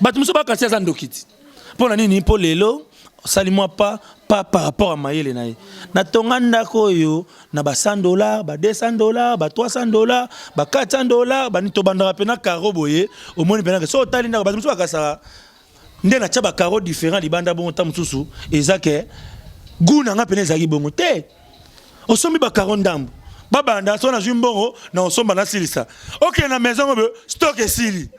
[SPEAKER 2] bato muso bakasi aza ndokiti po na nini po lelo salimwa pas par rapport à mayele na ye na tonga ndako yo na ba $100 ba $200 ba $300 ba $400 ba nito bandaka pena karo boye au moins pena so tali ndako ba muso bakasa nde na tchaba karo différent libanda bon ta mususu ezake guna nga pena ezaki bongo te osombi ba karo ndambo ba banda so na jimbongo na osomba na silisa OK na maison be stock esili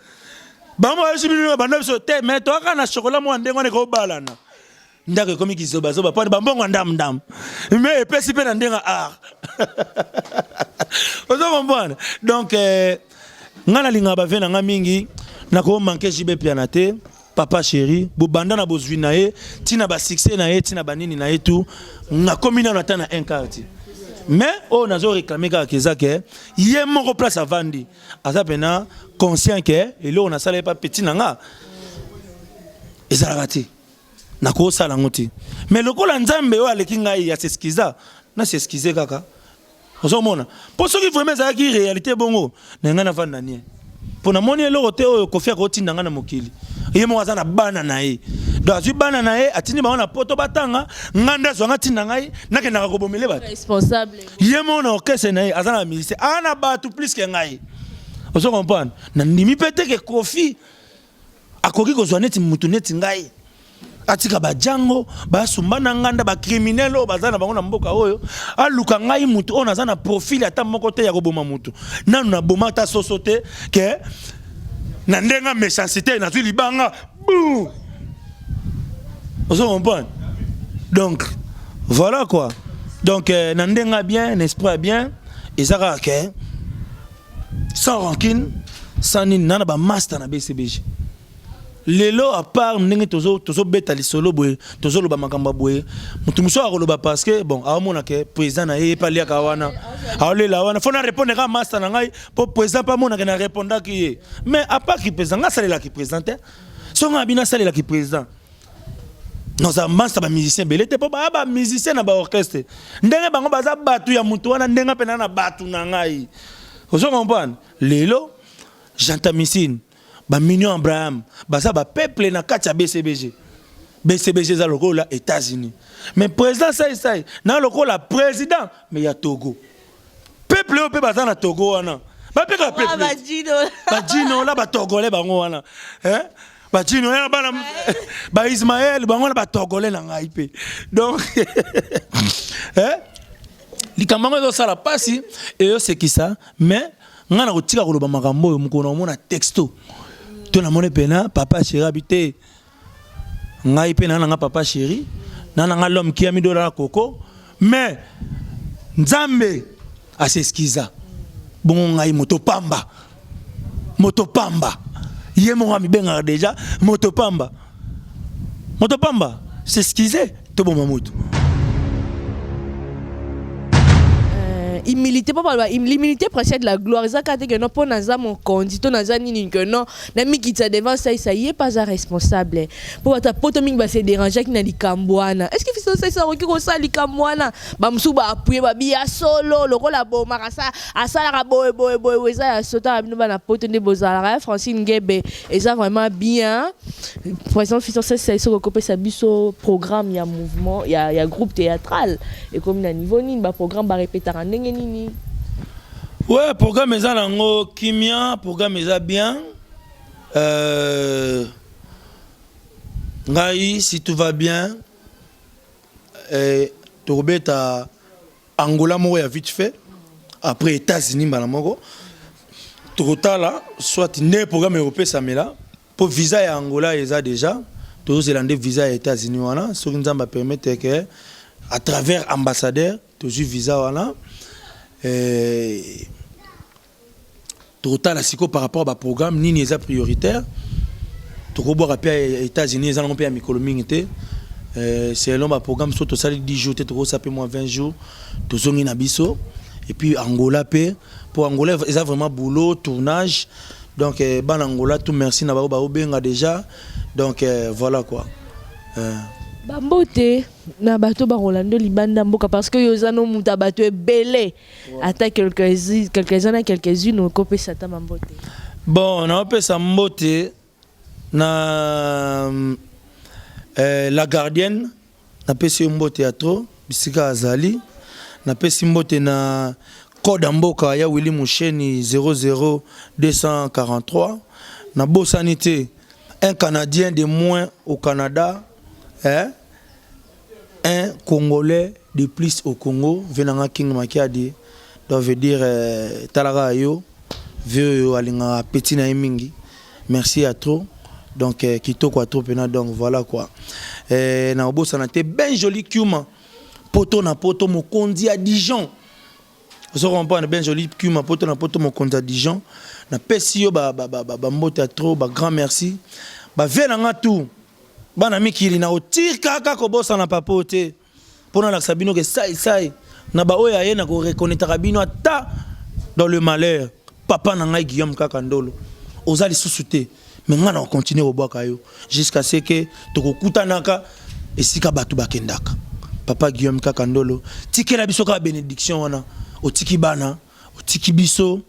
[SPEAKER 2] ba mo yeshibinu ba ndamso te mais to aka na chocolat mo ndengo ne ko balana ndako komi kizoba zoba pone bambongo ndam mais epesi pe na ndenga art ozo comprendre donc ngana linga ba vena nga mingi na ko manquer jibe pianate papa chéri bobanda na bozwi na ye tina ba succès na ye tina banini na ye tout na komina na tana un quartier mais on nazo réclamer ka kezake yé moko place avandi asa pena conscient que et là on a salé pas petit nanga ezalaka na ko sala ngoti mais lokola nzambe o aleki ngai ya s'excuser na s'excuser kaka ozomona pour ceux qui vraiment ça qui réalité bongo na ngana vanda nie pour na moni eloko te o kofia ko tinda ngana mokili ye mo azana bana na ye do azu bana na ye atini ba na poto batanga nganda zo ngati tinda ngai na ke na ko bomele ba
[SPEAKER 1] responsable
[SPEAKER 2] ye mo na okese na ye azana ministre ana ba tout plus que ngai ozo comprendre na ndimi pete ke kofi akoki ko zo neti mutu neti ngai atika bajango basumbana nganda ba criminelo bazana bango na mboka oyo aluka ngai mutu ona zana profil ata moko te ya koboma mutu nanu na boma ta sosote ke na ndenga méchanceté na zui libanga bou ozo comprendre donc voilà quoi donc na ndenga bien un esprit bien ezaka ke sans rancune sans ni nana ba master na BCBG lelo à part ndenge tozo beta lisolo boye tozo loba makamba boye mutu muso akoloba parce que bon aomona ke président na ye pa liaka wana aolela wana fona répondre ka master na ngai po président pa mona ke na répondre ki mais à part ki président nga salela ki président so nga bina salela ki président nos master ba musicien belete po ba musicien na ba orchestre ndenge bango baza batu ya mutu wana ndenge pena na batu na ngai ozo comprendre lelo jantamicine ba Mignon Abraham baza ba peuple na kati ya BCBG za lokola États-Unis mais président sai na lokola président mais ya Togo peuple o pe baza na Togo wana ba peka peuple ba Dino la ba Togolais bango wana hein ba Dino ya ba ba Ismaël bango na ba Togolais na ngai pe donc hein likambango zo sala pasi et yo c'est qui ça mais ngana ko tika ko loba makambo yo mukona mona texto to na mone pena papa chéri habité ngai pena na papa chéri na l'homme qui a mis $1 coco mais nzambe a s'excusa bon ngai motopamba ye mo ami benga déjà motopamba s'excuser to bon mamutu
[SPEAKER 1] humilité pas l'humilité précède la gloire ça quand que non pour naza mon condito naza nini que non na mi qui ça devant ça y est pas responsable pour ta poto mingi ba se déranger qui na likambwana est-ce que fiso ça roki ko ça likambwana ba msu ba appuyer ba bia solo loko la bo marasa asala ka boy ça sota bino ba na poto de bozala Francine Ngebe et ça vraiment bien par exemple fiso ça se recopier sa biso programme il y a mouvement il y a groupe théâtral et comme na niveau ni ba programme ba répéter en nini.
[SPEAKER 2] Ouais, programme est en kimia, programme est bien. Ngai, si tout va bien, tu rebelles à Angola, moi, vite fait. Après, États-Unis, Malamoko. Tu retournes là, soit né programme européen, ça met là. Pour visa à Angola, ils ont déjà. Tous les Zélandais visa aux États-Unis, voilà. Ce qui nous a permis que, à travers ambassadeur, toujours visa, voilà. Total la siko par rapport au programme ni n'est prioritaire to ko boire aux États-Unis ils ont payé mikolo mingité c'est long programme surtout ça 10 jours to ko ça peut moins 20 jours to zongi na biso et puis Angola pour Angola ils ont vraiment boulot tournage donc ban Angola tout merci na ba benga déjà donc voilà quoi
[SPEAKER 1] Bambote na bato ba Rolando libanda mboka parce que yozano muta bato ebele ata quelques-uns quelques-unes au copé sata bambote.
[SPEAKER 2] Bon, on a appelé ça mbote na la gardienne na pesi mbote théâtre bisika azali na pesi mbote na code mboka ya Willy Moucheni 00243 na Bosanité un Canadien de moins au Canada. Un Congolais de plus au Congo, venant King Makiadi, donc veut dire Talaga yo, veut alinga petit na mingi. Merci à trop. Donc kito quoi trop pena donc voilà quoi. Na obo sanate ben joli kiuma. Poto na poto mo kondi à Dijon. Vous comprenez ben joli kiuma poto na poto mo kondi à Dijon. Na pesi yo ba mbote trop ba grand merci. Ba venanga tout. Bana mikili na otir kaka ko bossa na papote pona la sabino que sai na ba oya ye na ko reconnaître bino ata dans le malheur papa na ngai Guillaume kaka ndolo ozali susute mais ngana continuer au boka yo jusqu'à ce que to ko kutanaka esika batu bakendaka papa Guillaume kaka ndolo tikela biso ka bénédiction wana otiki bana otiki biso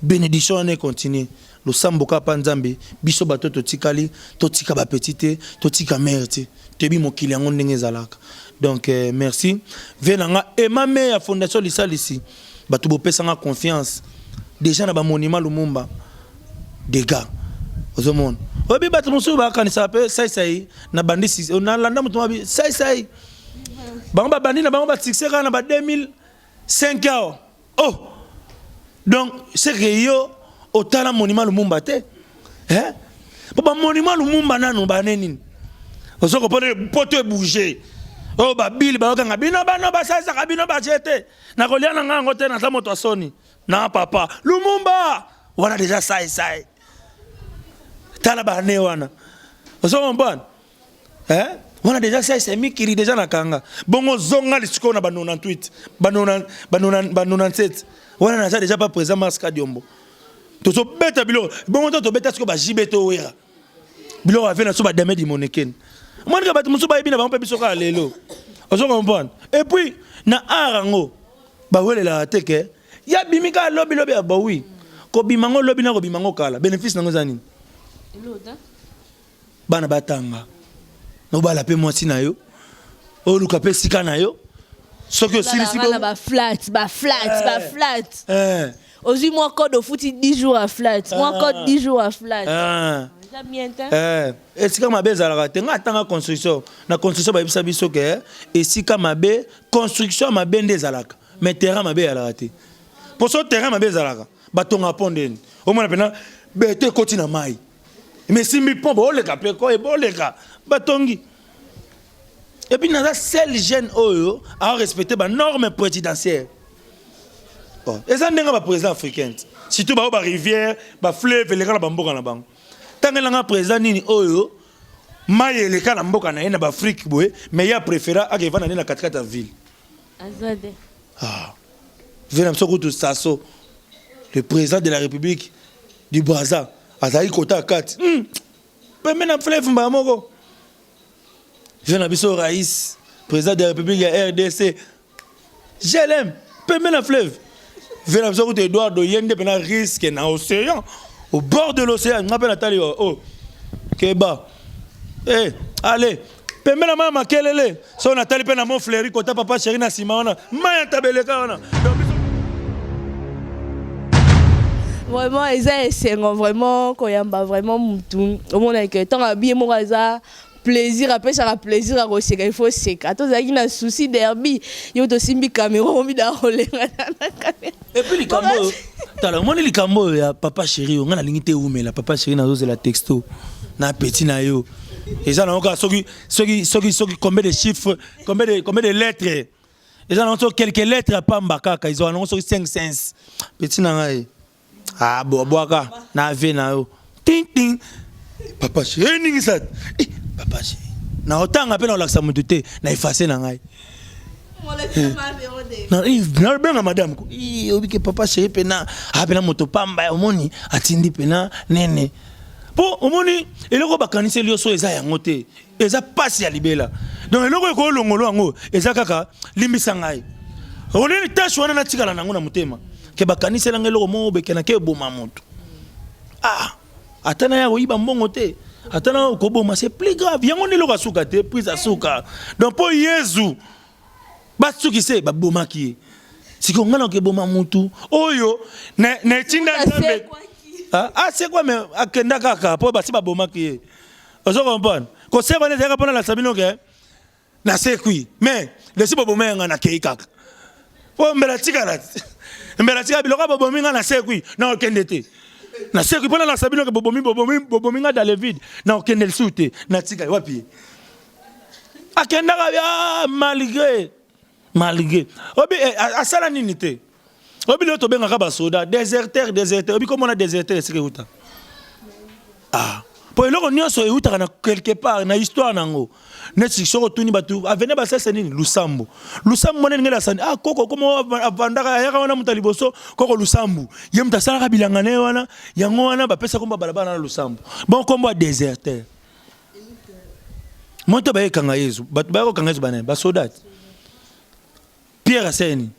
[SPEAKER 2] bénédiction ne continue le samboka panzambe biso bato totikali totika ba petite totika merde tebi mokili yango ndenge zalaka donc merci venanga emame ya fondation lisalisi bato bopesanga confiance déjà na ba monument Lumumba des gars aux monde obi bato musu ba kanisa pe sai na bandisi na landa mutu mabi sai bango bandi na bango ba succès na ba 2005 ans oh donc c'est que yo otala monument Lumumba te papa monument Lumumba nanu baneni osoko poto bouger oh ba bili ba kanga bino bano ba sasa kabino ba jete na kolia na ngango te na moto asoni na papa Lumumba wana déjà sai tala ba ne wana osoko mbana wana déjà sai mikiri déjà na kanga bongo zonga lisiko na ba 98 ba 97 wana na déjà pas présent Masca Diombo tozo beta bilo bon to beta siko ba jibeto wera bilo ave na so ba dame di moneken mon ka bat musu ba ibina ba mpe biso ka lelo ozo comprendre et puis na arango ba welela teke ya bimika lobi ba oui ko bimango lobi na ko bimango kala bénéfice nango zani loda bana batanga no bala pe mwasi na yo o luka pe sika na yo soko silisi
[SPEAKER 1] ba flat Aujourd'hui, moi, code au foot, 10 jours à flat. Moi, code 10 jours à flat. Bien,
[SPEAKER 2] et si comme belle à la construction, la construction va être biso que et si comme construction ma belle des alaka, mais terrain ma belle à la raté. Pour ce terrain ma belle alaka, baton à pondre. Au moins maintenant, bête continue à maille. Mais si mi pont bon les gars, quoi et bon les gars, batongi. Et puis dans la seule jeune oyo à respecter la norme présidentielle. Et ça n'est pas président africain. Surtout ba rivière, ba fleuve les gars ba mboka na bango. Tant que l'anga président nini oyo, maye les gars na mboka na ina ba Afrique boy, mais il a préféré à que va na 4 ville.
[SPEAKER 1] Azade.
[SPEAKER 2] Ah. Venam Sokoto Sasso, le président de la République du Brazza, Azaï Kota 4. Maintenant, fleuve Mbamoko. Venam Bisso Raïs, président de la République de la RDC. Je l'aime. Maintenant, fleuve. Venam Sokoto Edouard Yende, pendant risque dans l'océan, au bord de l'océan. Je m'appelle Nathalie. Oh, Keba. Eh, allez. Pembe na mama kelele so Nathalie pe na mon fleuri kota papa chéri na sima wana maya tabeleka wana.
[SPEAKER 1] Vraiment c'est vraiment koyamba vraiment mutu au monde que tant habillé mon raza plaisir après ça plaisir à rosser il faut c'est quand on a un souci derby yo to simbi caméra on mi da roler na caméra
[SPEAKER 2] et puis les cambo tala mon les cambo ya papa chéri on a lingité umela papa chéri na zo la texto na petit na yo. Et ça, on a combien de chiffres, combien de lettres. Ils ont quelques lettres à Pambaka, ils ont annoncé 5 cents. Petit nangaï. Ah, boaka, na ve na yo. Ting ting. Papa chéri, ningi ça. Papa chéri. Na autant appel on l'accent muté, na effacé nangaï. Non, il bien madame. Il obi que papa chéri pena, ah pena moto pamba omoni, atindi pena nene. Pour au moni et le roba kanise lioso eza yangote eza passe ya libela donc le ko longolo ngo eza kaka limbisa ngai on est tâche wana na tikala nango na mutema ke bakanise la ngelo mo be kana ke boma mutu ah atana ya oyiba mbongo te atana ko boma c'est plus grave yango ne lo kasuka te prise asuka donc pour Yesu batsuki se ba boma ki siko ngana ke boma mutu oyo ne tinda nzambe. Ah, c'est quoi, mais à Kendaka, pour bâtir ma bomba qui est. Vous comprenez? Quand c'est qu'on est déjà pendant la sabine, ok? Na c'est qui? Mais, laissez pas bomber en akeikak. Pour me la tigala. Me la tigala, biloka bomber en c'est qui? Na aucun été. Na c'est qui pendant la sabine, que bomber dans le vide. Na aucun le soute. Na tigala, wapi? À Kendaka, malgré. Obi, à Salanité. Obi to benga ka basoda déserteur obi comment on a déserteur c'est que ah pour le nyonso e uta na quelque part na histoire nango ne si soko tuni batu avene ba sasa nini lusambo mone ngela sani ah koko como avandaka ya kana mutali boso koko lusambo ye mutasala ka bilanga ne wana yango wana ba pesa komba balabana na lusambo bon kombo déserteur monto ba ekanga Yesu batu ba ko kanga Yesu bana ba soda Pierre Aseni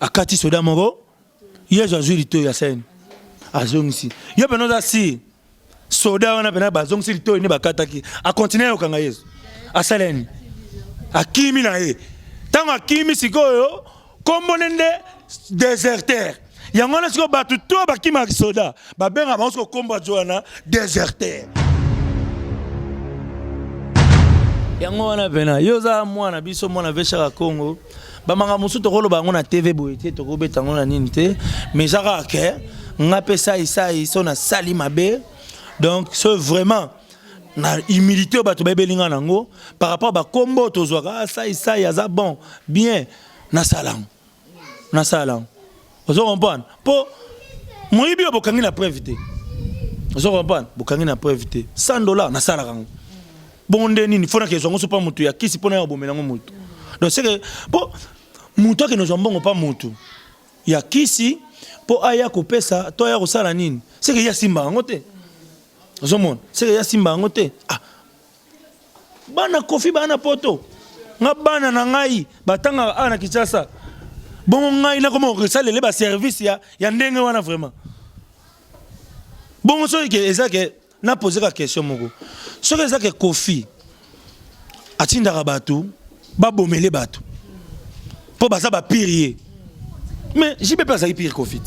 [SPEAKER 2] akati soda moko yezo azuli to ya sen azongisi yo penoza si soda wana pena bazongisi to ni bakataki a continuer okanga yezo asaleni akimi na ye tango akimi sikoyo kombonende déserteur yango na siko batu to bakima soda babenga bango komba joana déserteur yango wana pena yoza mwana biso mwana vesha Congo bamanga musu tokolo bango na TV boyete tokobeta ngo na nini te mais jaka ke ngape sai so na sali mabe donc c'est vraiment na humilité bato belinga nango par rapport ba kombo tozwaka sai aza bon bien na salam vous comprenez po moyibi bokangi na preuve te vous comprenez bokangi na preuve te $100 na sala kango bonde nini fona ke zongo so pa mutu ya kisi pona ya bomelango mutu. Donc c'est que pour mutu que nous avons pas mutu ya kisi pour aya kopesa to ya kosala nini c'est que ya simba ngote zomon c'est que ya simba ngote ah bana kofi bana poto nga bana na ngai batanga ana Kinshasa bon ngai na comment resaler les service ya ndenge wana vraiment bon so que ezake na poser la question moko so que ezake kofi atinda batu ba bomele batu po baza ba pirier mais j'y peux pas ça pire Covid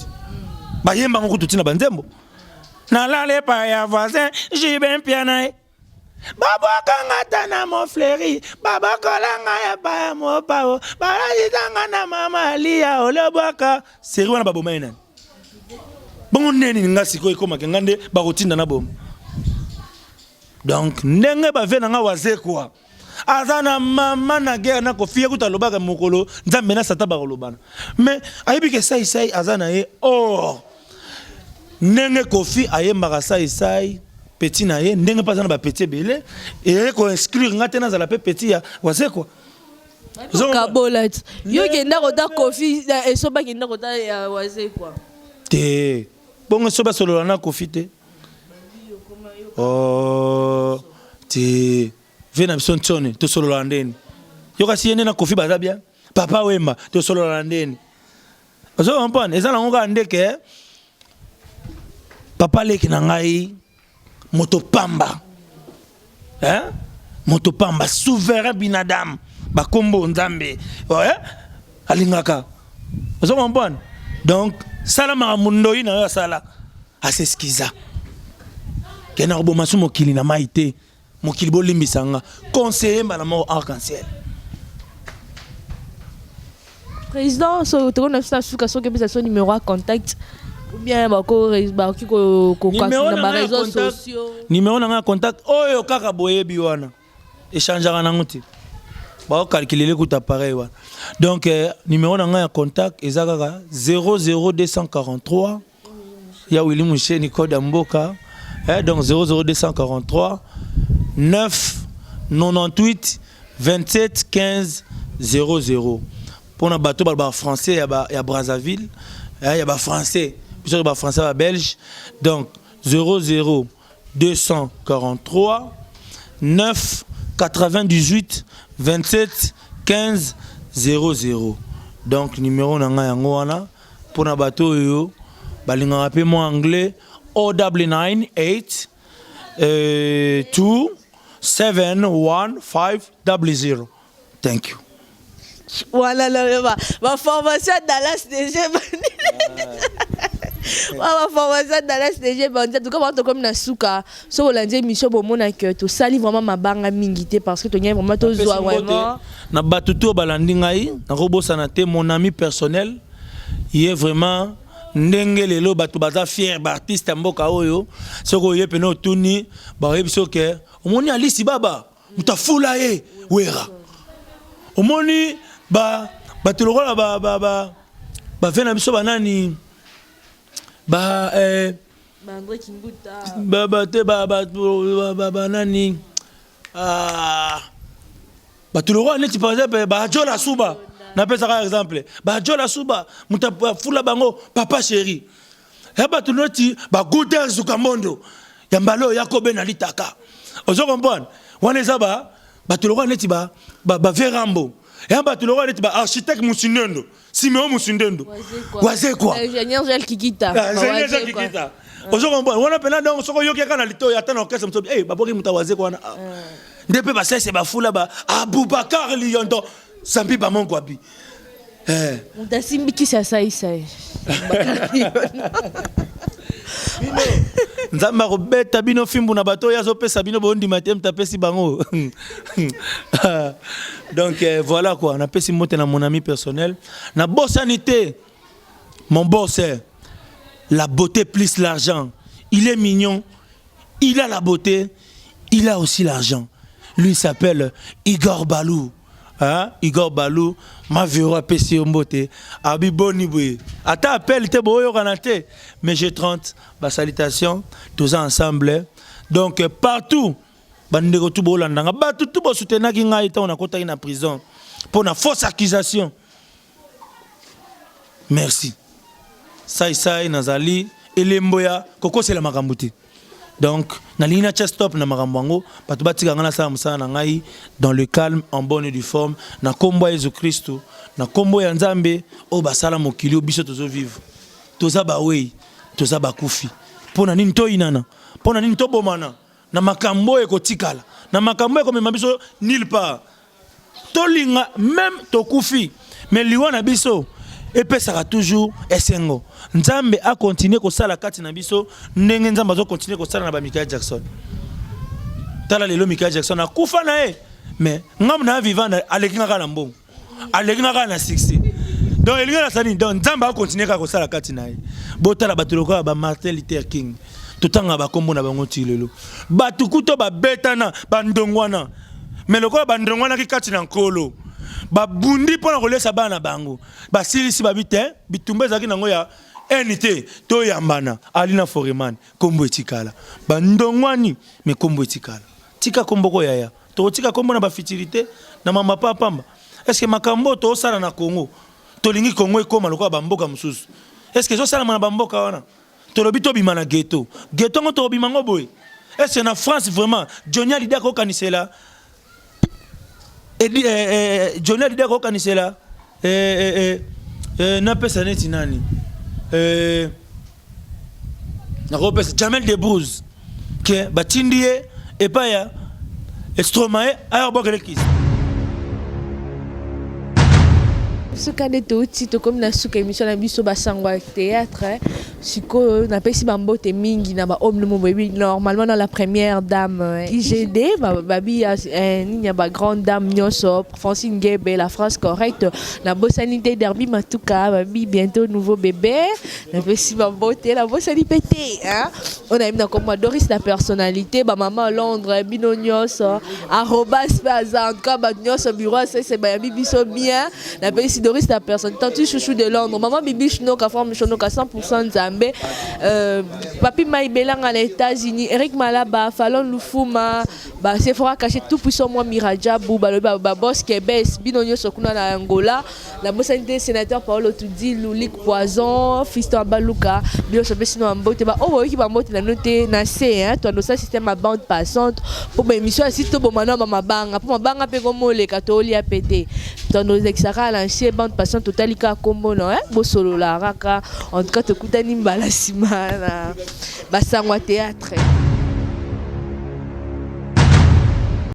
[SPEAKER 2] ba yemba ngoko tutina banzembo na lale pa ya voisin j'y ben pianae baba kangata na mon fleuri baba kolanga ya ba mo pao ba yitanga na mama lia olobaka seri wana ba bomena bon neni ngasi ko ikoma ngande ba kotinda na bom donc ndenge ba vena nga waze quoi azana mama na guerre na ko fiye kuta lobaka mokolo nzambe na sata ba kolobana mais ayibi ke sai azana ye oh ndenge kofi ayembaka sai petit na ye ndenge pas na ba petit belé et ko inscrire ngate na za la petit ya waze quoi
[SPEAKER 1] Kabolat. Yo genda kota Kofi et soba genda kota waze quoi.
[SPEAKER 2] Te. Bon soba solo na Kofi te. Oh. Te. Vena bison tone to solo landeni. Yo kasi yene na Kofi baza bien. Papa Wemba to solo landeni. Ozo comprendre, eza na ngo ndeke. Papa leki na ngai moto pamba. Hein? Moto pamba souverain binadam. Bakombo nzambe. Ouais? Alingaka. Vous comprenez? Donc, salama mundo ina ya sala. Aseskiza. Kena robomasu mokili na maite. Mokili bolimbisanga. Conseiller ma mort arc-en-ciel.
[SPEAKER 1] Président, so tu connais ça sur son numéro à contact. Ou bien bako na réseaux sociaux.
[SPEAKER 2] Numéro na contact. Oyo kaka boyebi wana. Échangeara na ngoti. Ba calculer le coût appareil. Donc numéro na contact ezaka 00243. Ya Willy Mouché Nicole Mboka. Donc 00243 9 98 27 15 00. Pour un bateau français, il y a Brazzaville, il y a français, il y a français, il y a belge. Donc 00243 9 98 27 15 00. Donc numéro nanga yango wana pour un bateau yo balinga rappelé moi anglais O998 2 71500. Thank you.
[SPEAKER 1] Voilà ma formation dans la SDG. Ma formation dans la SDG, en tout cas, comme na souka, so lundi émission bon mon que to sali vraiment ma banga mingité parce que to nya vraiment to zo vraiment.
[SPEAKER 2] Na batuto balandi ngai, na robo sanate mon ami personnel, il est vraiment ndenge lelo batu baza fier ba artiste mboka oyo, soko ye peno tuni ba yebiso ke omoni alisi baba, mutafula ye wera. Omoni ba tulokola ba vena biso banani ba
[SPEAKER 1] André Kimbuta
[SPEAKER 2] ba nani ba tulokola neti par exemple ba Jola Suba na pesa par exemple ba Jola Suba mutafula bango papa chéri ya ba tunoti ba Gouter Zukamondo ya mbalo Yakobe na litaka ozo comprendre wana eza ba tulokola neti ba Verambo. Et un bateau est architecte Moussindendo, Siméon Moussindendo. Waze quoi?
[SPEAKER 1] Ingénieur Gel Kikita.
[SPEAKER 2] Ingénieur Gel Kikita. Aujourd'hui, on a plein d'hommes, on a eu quelqu'un à l'ito, il y a un orchestre, eh, Babori Moutawaze quoi? Depuis que c'est ma foule là-bas, Aboubacar Lyondo, Sampi Bamon Kwabi.
[SPEAKER 1] On t'a simbi qui c'est ça, ça.
[SPEAKER 2] Nzamba robeta bino fimbu na bato ya zopesa bino bondi matem tapesi bango. Donc voilà quoi, on a pesi mote na mon ami personnel. Na bossanité. Mon boss la beauté plus l'argent. Il est mignon, il a la beauté, il a aussi l'argent. Lui il s'appelle Igor Balou. Hein? Igor Balou, ma viro a pesi ombote. Abi boni boui. Ata appel te boyo kanate. Mais j'ai 30. Bah salutations. Tous ensemble. Donc partout. Bandego tout bolandanga. Bah tout bo soutenir qui nga ita on a kota en prison. Pour une fausse accusation. Merci. Sai Nazali. Elemboya. Koko c'est la makambuti. Donc, na lina stop na makambango, patu batika ngana sa musana ngai dans le calme en bonne et due forme, na kombo Yesu Kristo, na kombo ya Nzambe o basala mokili biso tozo vivre. Toza ba wei, toza ba kufi. Pona nini to inana, pona nini to bomana, na makambo e kotikala, na makambo e komema biso nulle part. To linga même to kufi, mais liwana biso et puis ça sera toujours esengo. Nzambe a continué ko sala kati na biso, ndenge Nzambe azo continuer ko sala na ba Michael Jackson. Tala lelo Michael Jackson a kufa na e, mais ngam na vivant alekinga kana mbongo. Alekinga kana 60. Donc elinga na sani, donc Nzambe a continué ko sala kati na e. Botala batuloko ba Martin Luther King. Totanga ba kombo na bango ti lelo. Batukuto ba betana ba ndongwana. Mais lokola ba ndongwana ki kati na nkolo. Ba bundi pona kolesa bana bango ba silisi babite bitumba zaki nango ya NT to yambana alina foreman kombo etikala ba ndongwani me kombo etikala tika kombo ko yaya to tika kombo na ba fitilité na mama papa pamba est-ce que makambo to sala na Congo tolingi Congo ekoma lokola bamboka mususu est-ce que zo sala na bamboka wana tolobi to bima na ghetto ngo to bima ngo boy est-ce que na France vraiment Johnny Hallyday ko kanisela Johnny Hallyday ko kanisela na pesa neti nani na ko pesa Jamel Debbouze que batindie et pas ya Stromae ayo bokele kis
[SPEAKER 1] suka de to comme na suka émission na biso basangwa théâtre siko na pesi bambote mingi na ba homme le mobebi normalement dans la première dame IGD babi ni ba grande dame nyoso Francine Ngebe la phrase correcte na bosanité derby matuka babi bientôt nouveau bébé na pesi bambote la bosani pété hein on a mis comme Doris la personnalité ba maman Londres bino nyoso @pazan ka ba nyoso bureau c'est ba biso bien na pesi Doris la personne tant tu chouchou de Londres maman bibi chnoka forme chnoka 100% Nzambe papi Maïbelang à les États-Unis Eric Malaba Fallon Lufuma ba Sephora caché tout puissant moi Mirajabou ba boss Québec binonyo sokuna na Angola la bossante sénateur Paolo Tudi Lulik Poison Fiston Baluka bio sobe sino ambote ba oh ki ba mbote na noté na C hein toi ça système à bande passante pour ba émission si to bomana mabanga pour mabanga pe komole katoli a pété dans nos exara lancé bande passante totalika kombo non hein bo solo la raka en tout cas te kutani mbala simana basangwa théâtre